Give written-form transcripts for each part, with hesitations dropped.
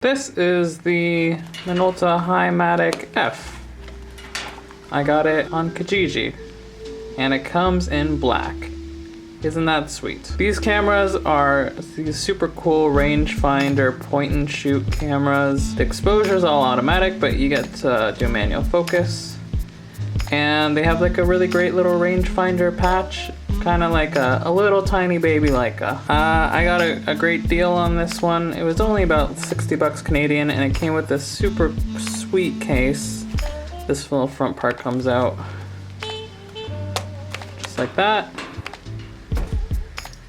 This is the Minolta Hi-Matic F. I got it on Kijiji, and it comes in black. Isn't that sweet? These cameras are these super cool rangefinder point and shoot cameras. The exposure is all automatic, but you get to do manual focus. And they have like a really great little rangefinder patch, kind of like a little tiny baby Leica. I got a great deal on this one. It was only about 60 bucks Canadian, and it came with this super sweet case. This little front part comes out just like that.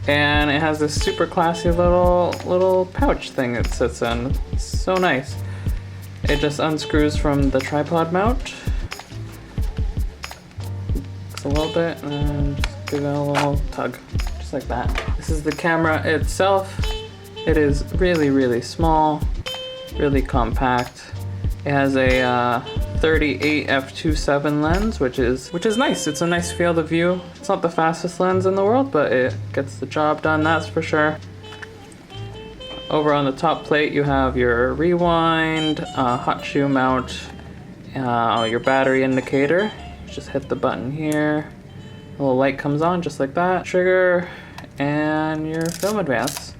And it has this super classy little pouch thing it sits in. It's so nice. It just unscrews from the tripod mount. A little bit and just give it a little tug, just like that. This is the camera itself. It is really small, really compact. It has a 38 f2.7 lens, which is nice. It's a nice field of view. It's not the fastest lens in the world, but it gets the job done, that's for sure. Over on the top plate, you have your rewind, hot shoe mount, your battery indicator. Just hit the button here, a little light comes on just like that, trigger, and your film advance.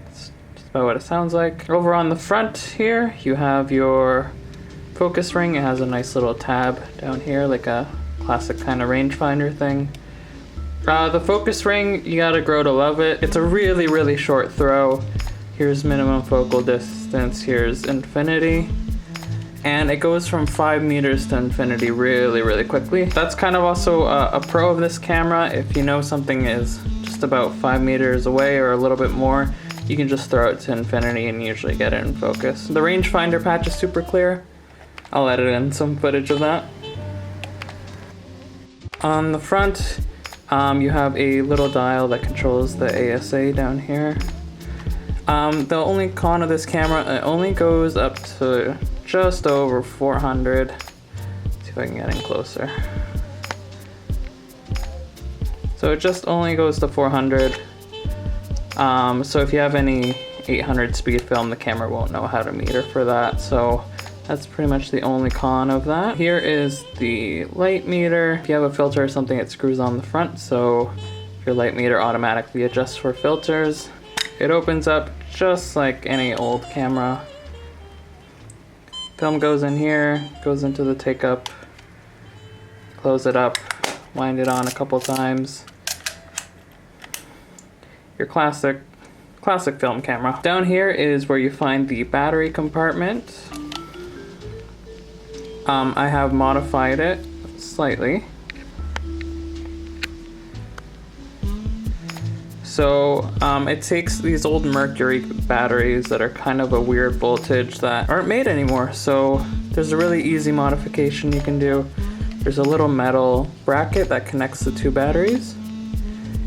That's just about what it sounds like. Over on the front here, you have your focus ring. It has a nice little tab down here, like a classic kind of rangefinder thing. The focus ring, you gotta grow to love it. It's a really short throw. Here's minimum focal distance, here's infinity. And it goes from 5 meters to infinity really quickly. That's kind of also a pro of this camera. If you know something is just about 5 meters away or a little bit more, you can just throw it to infinity and usually get it in focus. The rangefinder patch is super clear. I'll edit in some footage of that. On the front, you have a little dial that controls the ASA down here. The only con of this camera, it only goes up to just over 400. Let's see if I can get in closer. So it just only goes to 400. So if you have any 800 speed film, the camera won't know how to meter for that. So that's pretty much the only con of that. Here is the light meter. If you have a filter or something, it screws on the front. So your light meter automatically adjusts for filters. It opens up just like any old camera. Film goes in here, goes into the take up, close it up, wind it on a couple times. Your classic film camera. Down here is where you find the battery compartment. I have modified it slightly. So it takes these old mercury batteries that are kind of a weird voltage that aren't made anymore. So there's a really easy modification you can do. There's a little metal bracket that connects the two batteries,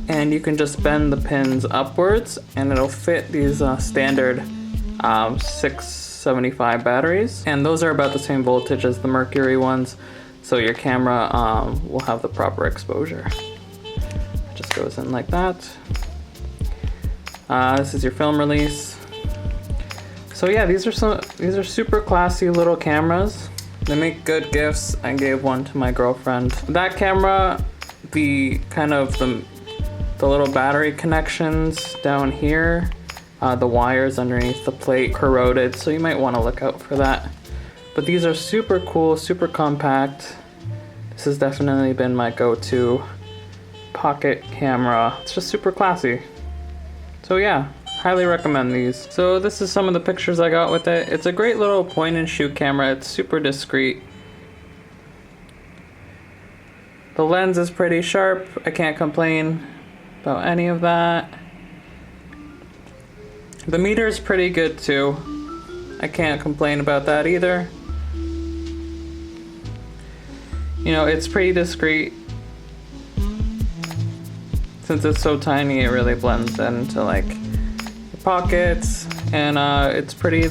and you can just bend the pins upwards and it'll fit these standard 675 batteries. And those are about the same voltage as the mercury ones. So your camera will have the proper exposure. It just goes in like that. This is your film release. So yeah, these are super classy little cameras. They make good gifts. I gave one to my girlfriend. That camera, the little battery connections down here, the wires underneath the plate corroded, so you might want to look out for that. But these are super cool, super compact. This has definitely been my go-to pocket camera. It's just super classy. So yeah, highly recommend these. So this is some of the pictures I got with it. It's a great little point and shoot camera. It's super discreet. The lens is pretty sharp. I can't complain about any of that. The meter is pretty good too. I can't complain about that either. You know, it's pretty discreet. Since it's so tiny, it really blends into like your pockets, and it's pretty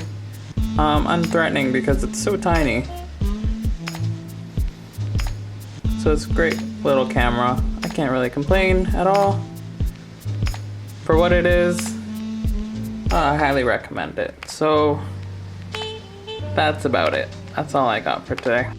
unthreatening because it's so tiny. So it's a great little camera. I can't really complain at all. For what it is, I highly recommend it. So that's about it. That's all I got for today.